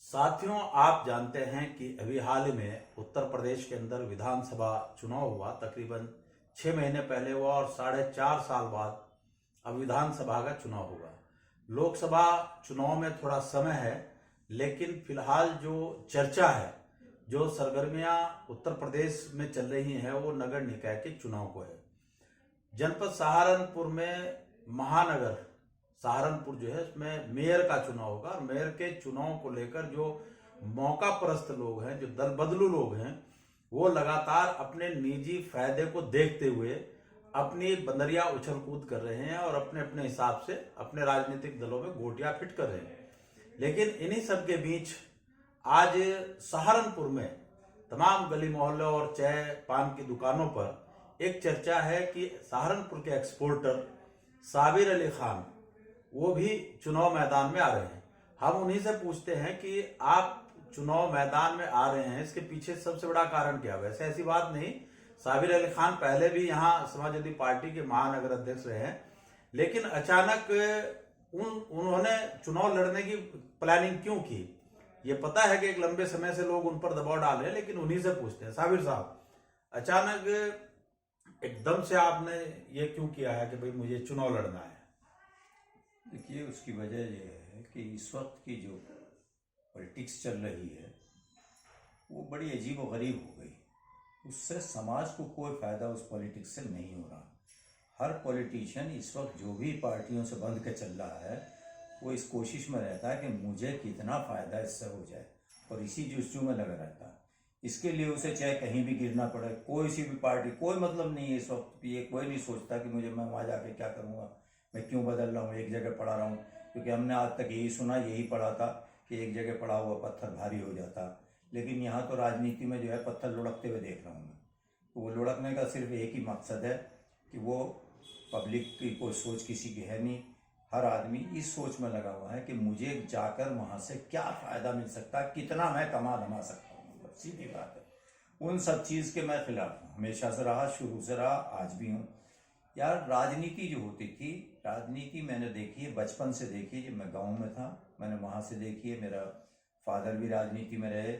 साथियों, आप जानते हैं कि अभी हाल ही में उत्तर प्रदेश के अंदर विधानसभा चुनाव हुआ। तकरीबन 6 महीने पहले हुआ और 4.5 साल बाद अब विधानसभा का चुनाव होगा। लोकसभा चुनाव में थोड़ा समय है, लेकिन फिलहाल जो चर्चा है, जो सरगर्मियां उत्तर प्रदेश में चल रही हैं, वो नगर निकाय के चुनाव को है। जनपद सहारनपुर में महानगर सहारनपुर जो है, उसमें मेयर का चुनाव होगा और मेयर के चुनाव को लेकर जो मौका परस्त लोग हैं, जो दल बदलू लोग हैं, वो लगातार अपने निजी फायदे को देखते हुए अपनी बंदरिया उछल कूद कर रहे हैं और अपने अपने हिसाब से अपने राजनीतिक दलों में गोटियां फिट कर रहे हैं। लेकिन इन्हीं सब के बीच आज सहारनपुर में तमाम गली मोहल्लों और चाय पान की दुकानों पर एक चर्चा है कि सहारनपुर के एक्सपोर्टर साबिर अली खान वो भी चुनाव मैदान में आ रहे हैं। हम उन्हीं से पूछते हैं कि आप चुनाव मैदान में आ रहे हैं, इसके पीछे सबसे बड़ा कारण क्या है? वैसे ऐसी बात नहीं, साबिर अली खान पहले भी यहाँ समाजवादी पार्टी के महानगर अध्यक्ष रहे हैं, लेकिन अचानक उन्होंने चुनाव लड़ने की प्लानिंग क्यों की? ये पता है कि एक लंबे समय से लोग उन पर दबाव डाल रहे हैं, लेकिन उन्हीं से पूछते हैं, साबिर साहब, अचानक एकदम से आपने ये क्यों किया है कि भाई मुझे चुनाव लड़ना है? देखिए, उसकी वजह यह है कि इस वक्त की जो पॉलिटिक्स चल रही है वो बड़ी अजीब और गरीब हो गई। उससे समाज को कोई फ़ायदा उस पॉलिटिक्स से नहीं हो रहा। हर पॉलिटिशियन इस वक्त जो भी पार्टियों से बंध के चल रहा है, वो इस कोशिश में रहता है कि मुझे कितना फ़ायदा इससे हो जाए, और इसी जुस्तजू में लगा रहता है। इसके लिए उसे चाहे कहीं भी गिरना पड़े, कोई सी भी पार्टी, कोई मतलब नहीं है इस वक्त। ये कोई नहीं सोचता कि मैं वहाँ जाके क्या करूँगा, मैं क्यों बदल रहा हूँ, एक जगह पड़ा रहा हूँ। क्योंकि हमने आज तक यही सुना, यही पढ़ा था कि एक जगह पड़ा हुआ पत्थर भारी हो जाता। लेकिन यहाँ तो राजनीति में जो है पत्थर लुढ़कते हुए देख रहा हूँ मैं। तो वो लुढ़कने का सिर्फ एक ही मकसद है कि वो पब्लिक की कोई सोच किसी की है नहीं। हर आदमी इस सोच में लगा हुआ है कि मुझे जाकर वहाँ से क्या फ़ायदा मिल सकता है, कितना मैं कमा सकता हूँ। सीधी बात है। उन सब चीज़ के मैं खिलाफ हूँ, हमेशा से रहा, शुरू से रहा, आज भी हूँ। यार, राजनीति जो होती थी, राजनीति मैंने देखी है, बचपन से देखी है। जब मैं गांव में था, मैंने वहाँ से देखी है। मेरा फादर भी राजनीति में रहे।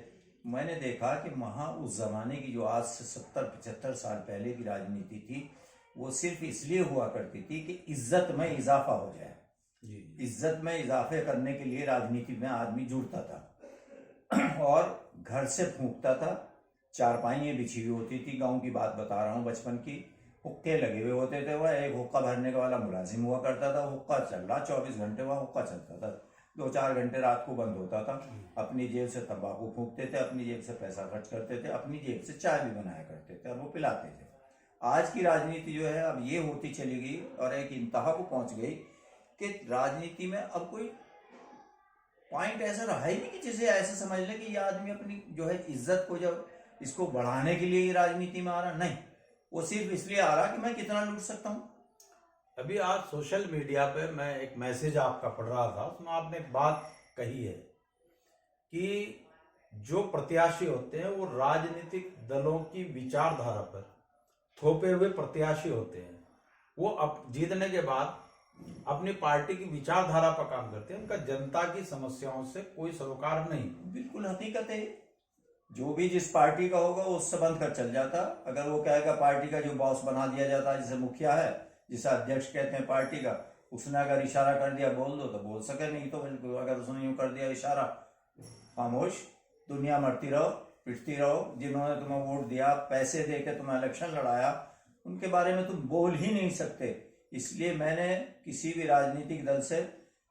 मैंने देखा कि वहाँ उस ज़माने की जो आज से 70-75 साल पहले की राजनीति थी, वो सिर्फ इसलिए हुआ करती थी कि इज्जत में इजाफा हो जाए। इज्जत में इजाफे करने के लिए राजनीति में आदमी जुड़ता था और घर से फूंकता था। चारपाइयाँ बिछी हुई होती थी, गाँव की बात बता रहा हूँ, बचपन की। हुक्के लगे हुए होते थे। वह एक हुक्का भरने का वाला मुलाजिम हुआ करता था। हुक्का चल रहा 24 घंटे, वह हुक्का चलता था। 2-4 घंटे रात को बंद होता था। अपनी जेब से तंबाकू फूंकते थे, अपनी जेब से पैसा खर्च करते थे, अपनी जेब से चाय भी बनाया करते थे और वो पिलाते थे। आज की राजनीति जो है अब ये होती चली गई और एक इंतहा को पहुंच गई कि राजनीति में अब कोई पॉइंट ऐसा रहा ही नहीं कि जिसे ऐसे समझ ले कि ये आदमी अपनी जो है इज्जत को, जब इसको बढ़ाने के लिए ये राजनीति में आ रहा, नहीं, वो सिर्फ इसलिए आ रहा कि मैं कितना लूट सकता हूँ। अभी आज सोशल मीडिया पे मैं एक मैसेज आपका पढ़ रहा था, उसमें आपने एक बात कही है कि जो प्रत्याशी होते हैं वो राजनीतिक दलों की विचारधारा पर थोपे हुए प्रत्याशी होते हैं। वो अब जीतने के बाद अपनी पार्टी की विचारधारा पर काम करते हैं, उनका जनता की समस्याओं से कोई सरोकार नहीं। बिल्कुल हकीकत है। जो भी जिस पार्टी का होगा वो उससे बंद कर चल जाता। अगर वो कहेगा पार्टी का जो बॉस बना दिया जाता है, जिसे मुखिया है, जिसे अध्यक्ष कहते हैं पार्टी का, उसने अगर इशारा कर दिया बोल दो तो बोल सके, नहीं तो बिल्कुल अगर उसने यूं कर दिया इशारा, खामोश। दुनिया मरती रहो, पिटती रहो। जिन्होंने तुम्हें वोट दिया, पैसे दे के तुम्हें इलेक्शन लड़ाया, उनके बारे में तुम बोल ही नहीं सकते। इसलिए मैंने किसी भी राजनीतिक दल से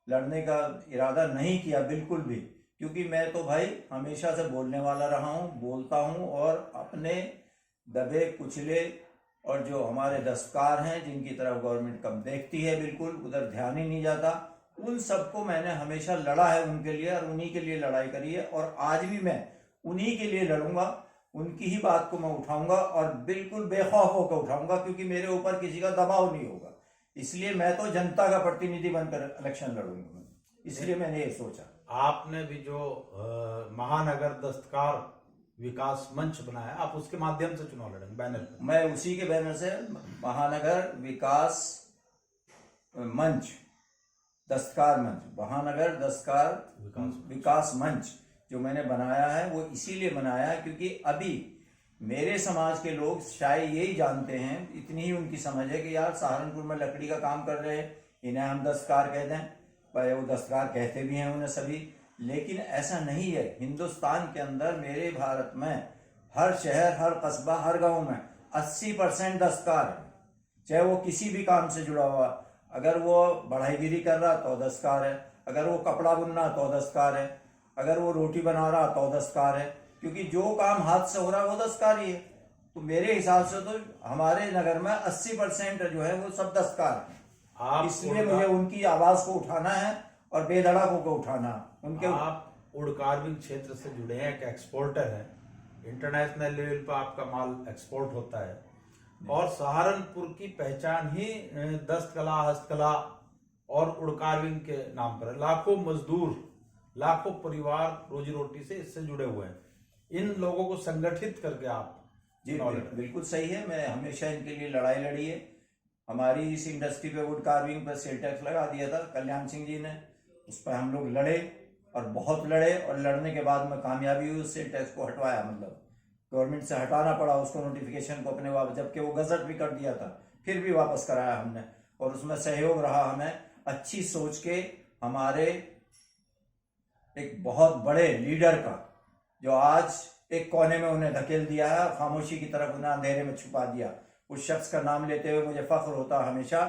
लड़ने का इरादा नहीं किया, बिल्कुल भी। क्योंकि मैं तो भाई हमेशा से बोलने वाला रहा हूँ, बोलता हूँ, और अपने दबे कुचले और जो हमारे दस्तकार हैं, जिनकी तरफ गवर्नमेंट कम देखती है, बिल्कुल उधर ध्यान ही नहीं जाता, उन सबको मैंने हमेशा लड़ा है उनके लिए, और उन्हीं के लिए लड़ाई करी है, और आज भी मैं उन्हीं के लिए लड़ूंगा। उनकी ही बात को मैं उठाऊंगा और बिल्कुल बेखौफ होकर उठाऊंगा, क्योंकि मेरे ऊपर किसी का दबाव नहीं होगा। इसलिए मैं तो जनता का प्रतिनिधि बनकर इलेक्शन लड़ूंगा। इसलिए मैंने ये सोचा। आपने भी जो महानगर दस्तकार विकास मंच बनाया, आप उसके माध्यम से चुनाव लड़ेंगे बैनर पे? मैं उसी के बैनर से महानगर विकास मंच, दस्तकार मंच, महानगर दस्तकार विकास मंच, जो मैंने बनाया है वो इसीलिए बनाया है क्योंकि अभी मेरे समाज के लोग शायद यही जानते हैं, इतनी ही उनकी समझ है कि यार सहारनपुर में लकड़ी का काम कर रहे हैं, इन्हें हम दस्तकार कह दें, पर वो दस्तकार कहते भी हैं उन्हें सभी, लेकिन ऐसा नहीं है। हिंदुस्तान के अंदर, मेरे भारत में हर शहर, हर कस्बा, हर गांव में 80% दस्तकार है, चाहे वो किसी भी काम से जुड़ा हुआ। अगर वो बढ़ाईगिरी कर रहा तो दस्तकार है, अगर वो कपड़ा बुनना तो दस्तकार है, अगर वो रोटी बना रहा तो दस्तकार है, क्योंकि जो काम हाथ से हो रहा है वो दस्तकार ही है। तो मेरे हिसाब से तो हमारे नगर में 80% जो है वो सब दस्तकार है। इसलिए मुझे उनकी आवाज को उठाना है और बेधड़कों को उठाना। उनके आप वुड कार्विंग क्षेत्र से जुड़े हैं, एक एक्सपोर्टर है, इंटरनेशनल लेवल पर आपका माल एक्सपोर्ट होता है, और सहारनपुर की पहचान ही दस्तकला, हस्तकला और वुड कार्विंग के नाम पर है। लाखों मजदूर, लाखों परिवार रोजी रोटी से इससे जुड़े हुए हैं। इन लोगों को संगठित करके आप जी बिल्कुल सही है। मैं हमेशा इनके लिए लड़ाई लड़ी है। हमारी इस इंडस्ट्री पे वुड कार्विंग पर सेल टैक्स लगा दिया था कल्याण सिंह जी ने, उस पर हम लोग लड़े और बहुत लड़े, और लड़ने के बाद में कामयाबी हुई, उस सेल टैक्स को हटवाया, मतलब गवर्नमेंट से हटाना पड़ा उसको, नोटिफिकेशन को अपने वापस, जबकि वो गजट भी कर दिया था, फिर भी वापस कराया हमने। और उसमें सहयोग रहा हमें अच्छी सोच के हमारे एक बहुत बड़े लीडर का, जो आज एक कोने में उन्हें धकेल दिया है, खामोशी की तरफ उन्हें अंधेरे में छुपा दिया। उस शख्स का नाम लेते हुए मुझे फख्र होता हमेशा,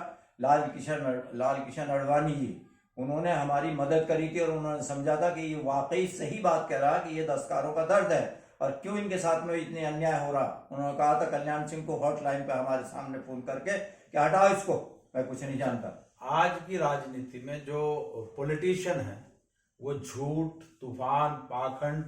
लाल किशन अडवाणी जी। उन्होंने हमारी मदद करी थी और उन्होंने समझा था कि ये वाकई सही बात कह रहा कि ये दस्तकारों का दर्द है और क्यों इनके साथ में इतने अन्याय हो रहा। उन्होंने कहा था कल्याण सिंह को हॉटलाइन पे हमारे सामने फोन करके कि हटाओ इसको, मैं कुछ नहीं जानता। आज की राजनीति में जो पॉलिटिशियन है वो झूठ, तूफान, पाखंड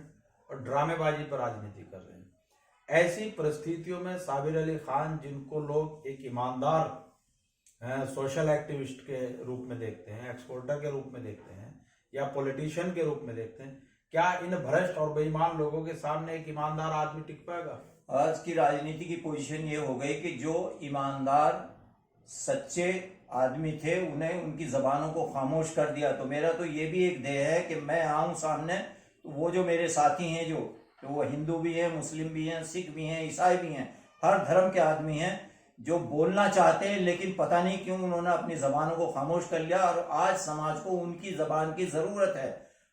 और ड्रामेबाजी पर राजनीति कर रहे हैं। ऐसी परिस्थितियों में साबिर अली खान, जिनको लोग एक ईमानदार सोशल एक्टिविस्ट के रूप में देखते हैं, एक्सपोर्टर के रूप में देखते हैं, या पॉलिटिशियन के रूप में देखते हैं, क्या इन भ्रष्ट और बेईमान लोगों के सामने एक ईमानदार आदमी टिक पाएगा? आज की राजनीति की पोजीशन ये हो गई कि जो ईमानदार सच्चे आदमी थे उन्हें उनकी जबानों को खामोश कर दिया। तो मेरा तो ये भी एक ध्येय है कि मैं आऊं सामने, तो वो जो मेरे साथी हैं, जो वो हिंदू भी हैं, मुस्लिम भी हैं, सिख भी हैं, ईसाई भी हैं, हर धर्म के आदमी हैं, जो बोलना चाहते हैं लेकिन पता नहीं क्यों उन्होंने अपनी जबानों को खामोश कर लिया, और आज समाज को उनकी जबान की जरूरत है।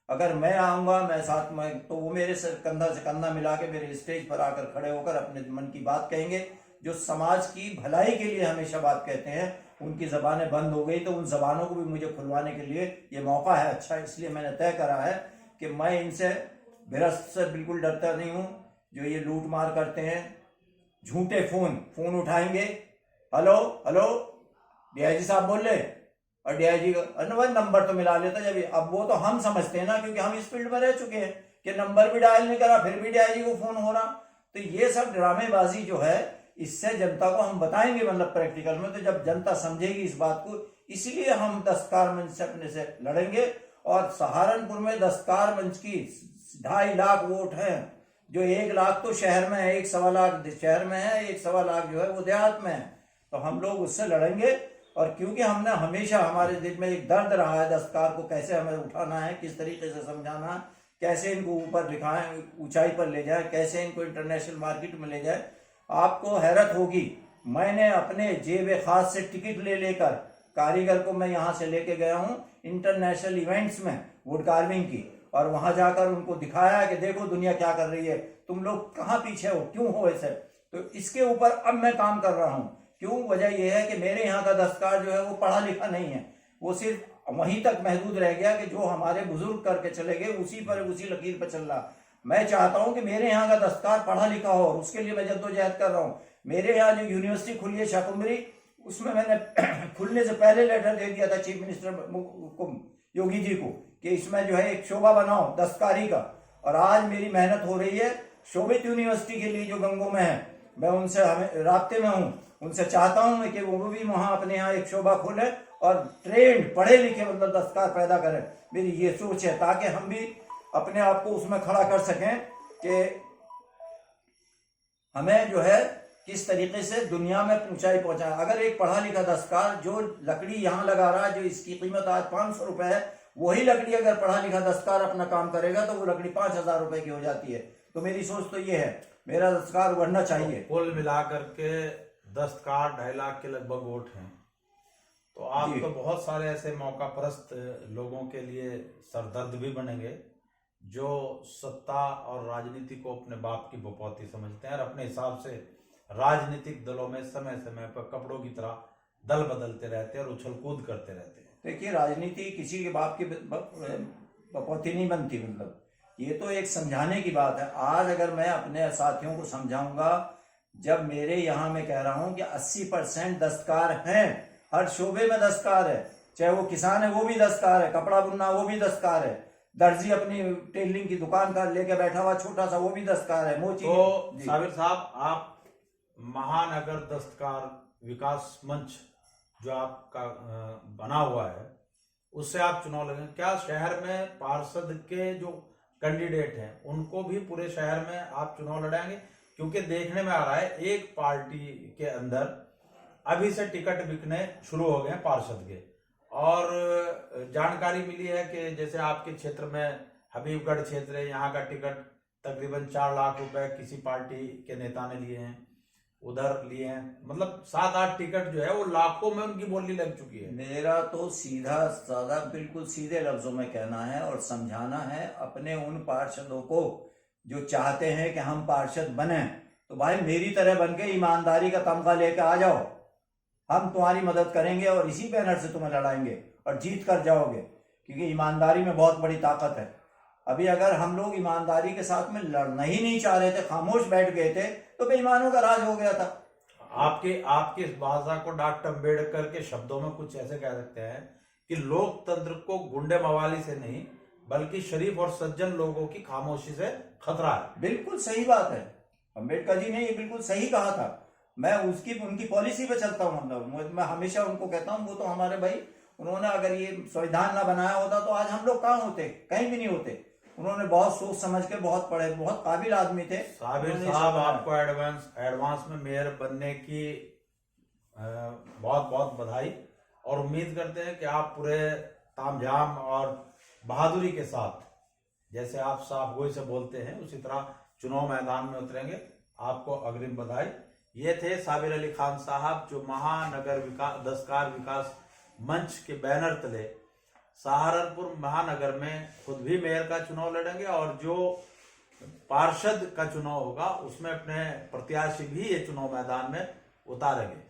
अगर मैं आऊंगा, मैं साथ में, तो वो मेरे से कंधा मिला के मेरे स्टेज पर आकर खड़े होकर अपने मन की बात कहेंगे, जो समाज की भलाई के लिए हमेशा बात कहते हैं। उनकी जबानें बंद हो गई तो उन जबानों को भी मुझे खुलवाने के लिए ये मौका है अच्छा। इसलिए मैंने तय करा है कि मैं इनसे भ्रष्ट से बिल्कुल डरता नहीं हूं, जो ये लूट मार करते हैं, झूठे फोन उठाएंगे, हेलो हेलो डीआईजी साहब बोल रहे, और डीआईजी का नंबर तो मिला लेता जब, अब वो तो हम समझते हैं ना, क्योंकि हम इस फील्ड में रह चुके हैं कि नंबर भी डायल नहीं करा फिर भी डीआईजी को फोन हो रहा। तो ये सब ड्रामेबाजी जो है, इससे जनता को हम बताएंगे, मतलब प्रैक्टिकल में, तो जब जनता समझेगी इस बात को, इसीलिए हम दस्तकार मंच से अपने से लड़ेंगे। और सहारनपुर में दस्तकार मंच की 2.5 लाख वोट हैं, जो 1 लाख तो शहर में है, 1.25 लाख शहर में है, 1.25 लाख जो है वो देहात में है। तो हम लोग उससे लड़ेंगे। और क्योंकि हमने हमेशा, हमारे दिल में एक दर्द रहा है दस्तकार को कैसे हमें उठाना है, किस तरीके से समझाना, कैसे इनको ऊपर दिखाएं, ऊंचाई पर ले जाए, कैसे इनको इंटरनेशनल मार्केट में ले जाए। आपको हैरत होगी, मैंने अपने जेब खास से टिकट ले लेकर कारीगर को मैं यहाँ से लेके गया हूँ इंटरनेशनल इवेंट्स में वुड कार्विंग की, और वहां जाकर उनको दिखाया कि देखो दुनिया क्या कर रही है, तुम लोग कहाँ पीछे हो, क्यों हो ऐसे। तो इसके ऊपर अब मैं काम कर रहा हूँ। क्यों? वजह यह है कि मेरे यहाँ का दस्तकार जो है वो पढ़ा लिखा नहीं है, वो सिर्फ वहीं तक महदूद रह गया कि जो हमारे बुजुर्ग करके चले गए उसी लकीर पर चल रहा। मैं चाहता हूं कि मेरे यहाँ का दस्तकार पढ़ा लिखा हो, और उसके लिए मैं जद्दोजहद कर रहा हूँ। मेरे यहाँ जो यूनिवर्सिटी खुली है शाकुंभरी, उसमें मैंने खुलने से पहले लेटर दे दिया था चीफ मिनिस्टर योगी जी को कि इसमें जो है एक शोभा बनाओ दस्तकारी का। और आज मेरी मेहनत हो रही है शोभित यूनिवर्सिटी के लिए जो गंगों में है, मैं उनसे राब्ते में हूँ, उनसे चाहता हूँ कि वो भी वहां अपने यहाँ एक शोभा खोले और ट्रेंड पढ़े लिखे मतलब दस्तकार पैदा करें। मेरी ये सोच है, ताकि हम भी अपने आप को उसमें खड़ा कर सकें कि हमें जो है किस तरीके से दुनिया में ऊंचाई पहुंचा। अगर एक पढ़ा लिखा दस्तकार जो लकड़ी यहाँ लगा रहा है, जो इसकी कीमत आज 500 रुपए है, वही लकड़ी अगर पढ़ा लिखा दस्तकार अपना काम करेगा तो वो लकड़ी 5,000 रुपए की हो जाती है। तो मेरी सोच तो ये है, मेरा दस्तकार बढ़ना चाहिए। कुल मिलाकर के दस्तकार 2.5 लाख के लगभग वोट हैं। तो आप जी। तो बहुत सारे ऐसे मौका परस्त लोगों के लिए सरदर्द भी बनेंगे जो सत्ता और राजनीति को अपने बाप की बपौती समझते हैं और अपने हिसाब से राजनीतिक दलों में समय समय पर कपड़ों की तरह दल बदलते रहते हैं और उछल कूद करते रहते हैं। देखिए, राजनीति किसी के बाप की बपौती नहीं बनती। मतलब ये तो एक समझाने की बात है। आज अगर मैं अपने साथियों को समझाऊंगा, जब मेरे यहाँ मैं कह रहा हूँ कि 80% दस्तकार हैं, हर शोबे में दस्तकार है, चाहे वो किसान है वो भी दस्तकार है, कपड़ा बुनना वो भी दस्तकार है, दर्जी अपनी टेलरिंग की दुकान का लेके बैठा हुआ छोटा सा वो भी दस्तकार है, मोची। तो साबिर साहब, आप महानगर दस्तकार विकास मंच जो आपका बना हुआ है उससे आप चुनाव लड़ेंगे क्या? शहर में पार्षद के जो कैंडिडेट हैं उनको भी पूरे शहर में आप चुनाव लड़ाएंगे? क्योंकि देखने में आ रहा है एक पार्टी के अंदर अभी से टिकट बिकने शुरू हो गए हैं पार्षद के, और जानकारी मिली है कि जैसे आपके क्षेत्र में हबीबगढ़ क्षेत्र है, यहाँ का टिकट तकरीबन 4 लाख रुपए किसी पार्टी के नेता ने लिए हैं, उधर लिए हैं, मतलब 7-8 टिकट जो है वो लाखों में उनकी बोली लग चुकी है। मेरा तो सीधा साधा बिल्कुल सीधे लफ्जों में कहना है और समझाना है अपने उन पार्षदों को जो चाहते हैं कि हम पार्षद बने, तो भाई मेरी तरह बन के ईमानदारी का तमगा लेके आ जाओ, हम तुम्हारी मदद करेंगे और इसी बैनर से तुम्हें लड़ाएंगे और जीत कर जाओगे, क्योंकि ईमानदारी में बहुत बड़ी ताकत है। अभी अगर हम लोग ईमानदारी के साथ में लड़ना ही नहीं चाह रहे थे, खामोश बैठ गए थे, तो बेईमानों का राज हो गया था। आपके इस भाषा को डॉक्टर अम्बेडकर के शब्दों में कुछ ऐसे कह सकते हैं कि लोकतंत्र को गुंडे मवाली से नहीं बल्कि शरीफ और सज्जन लोगों की खामोशी से खतरा है। बिल्कुल सही बात है, अम्बेडकर जी ने ये बिल्कुल सही कहा था। मैं उनकी पॉलिसी पे चलता हूँ। मतलब मैं हमेशा उनको कहता हूँ, वो तो हमारे भाई, उन्होंने अगर ये संविधान ना बनाया होता तो आज हम लोग कहाँ होते, कहीं भी नहीं होते। उन्होंने बहुत सोच समझ के, बहुत पढ़े, बहुत काबिल आदमी थे। साबिर साहब, आपको एडवांस में मेयर बनने की बहुत बहुत बधाई, और उम्मीद करते हैं कि आप पूरे तामझाम और बहादुरी के साथ, जैसे आप साफ गोई से बोलते हैं उसी तरह चुनाव मैदान में उतरेंगे। आपको अग्रिम बधाई। ये थे साबिर अली खान साहब जो महानगर दस्तकार विकास मंच के बैनर तले सहारनपुर महानगर में खुद भी मेयर का चुनाव लड़ेंगे और जो पार्षद का चुनाव होगा उसमें अपने प्रत्याशी भी ये चुनाव मैदान में उतारेंगे।